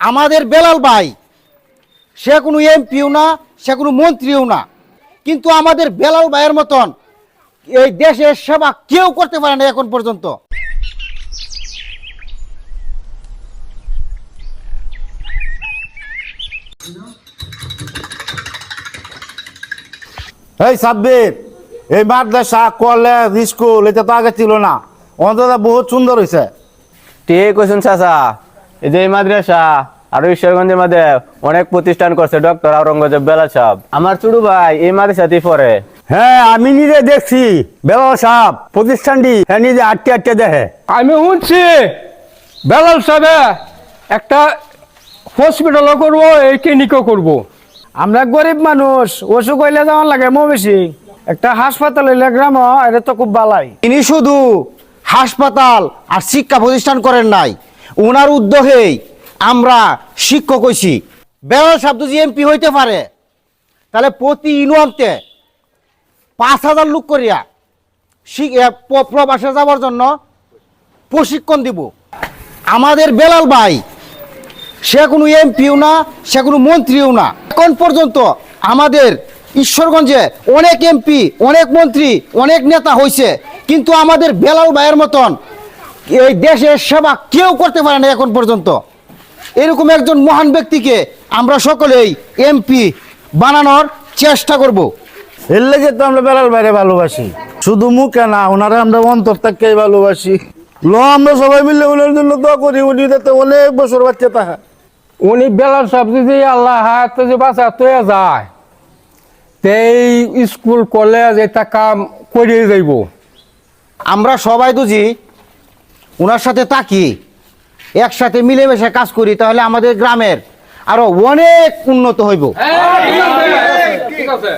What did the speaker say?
আমাদের বেলাল ভাই সে কোনো এমপিও না, সে কোনো মন্ত্রীও না, কিন্তু আমাদের বেলাল ভাইয়ের মতন এই দেশের সেবা কেউ করতে পারে না এখন পর্যন্ত। এই সাব্বির, এই মাদ্রাসা কলেজ স্কুল এটা তো আগে ছিল না, অন্তত বহুত সুন্দর হয়েছে। ঠিক কইছেন চাচা। এই যে মাদ্রাসা আর ঈশ্বরগঞ্জের মধ্যে অনেক প্রতিষ্ঠান করছে ডক্টর আওরঙ্গজেব বেলাল সাহেব। আমার ছোট ভাই এই মাদ্রাসাতেই পড়ে। হ্যাঁ, আমি নিজে দেখছি বেলাল সাহেব প্রতিষ্ঠানটি নিজে আটকে আটকে দেখে। আমি শুনছি বেলাল সাহেব একটা হসপিটালও করবো, এই ক্লিনিকও করবো। আমরা গরিব মানুষ, অসুখ হইলে যেমন লাগে বেশি, একটা হাসপাতাল হইলে গ্রাম এটা তো খুব বালাই। তিনি শুধু হাসপাতাল আর শিক্ষা প্রতিষ্ঠান করেন নাই, ওনার উদ্যোগেই আমরা শিক্ষক হইছি। বেলাল সাহেব যদি এমপি হইতে পারে তাহলে প্রতি ইউনিয়নতে 5,000 লোক করিয়া প্রবাসে যাওয়ার জন্য প্রশিক্ষণ দিব। আমাদের বেলাল ভাই সে কোনো এমপিও না, সে কোনো মন্ত্রীও না। এখন পর্যন্ত আমাদের ঈশ্বরগঞ্জে অনেক এমপি, অনেক মন্ত্রী, অনেক নেতা হয়েছে, কিন্তু আমাদের বেলাল ভাইয়ের মতন এই দেশের সেবা কেউ করতে পারে না এখন পর্যন্ত। এরকম একজন মহান ব্যক্তিকে আমরা সকলেই এমপি বানানোর চেষ্টা করব। এর লেগে তো আমরা বেলাল বাইরে ভালোবাসি, শুধু মুখে না, ওনারা আমরা অন্তর থেকেই ভালোবাসি। আমরা সবাই মিলে ওনার জন্য দোয়া করি, উনি যাতে অনেক বছর বাচ্চা থাকে। উনি বেলাল সাহেব যদি আল্লাহ হায়াতে যে বাঁচা তৈয়া যায়, এই স্কুল কলেজ এটা কাম করিয়ে যাইব। আমরা সবাই দুজি ওনার সাথে থাকি, একসাথে মিলেমিশে কাজ করি, তাহলে আমাদের গ্রামের আরো অনেক উন্নত হইব। ঠিক আছে।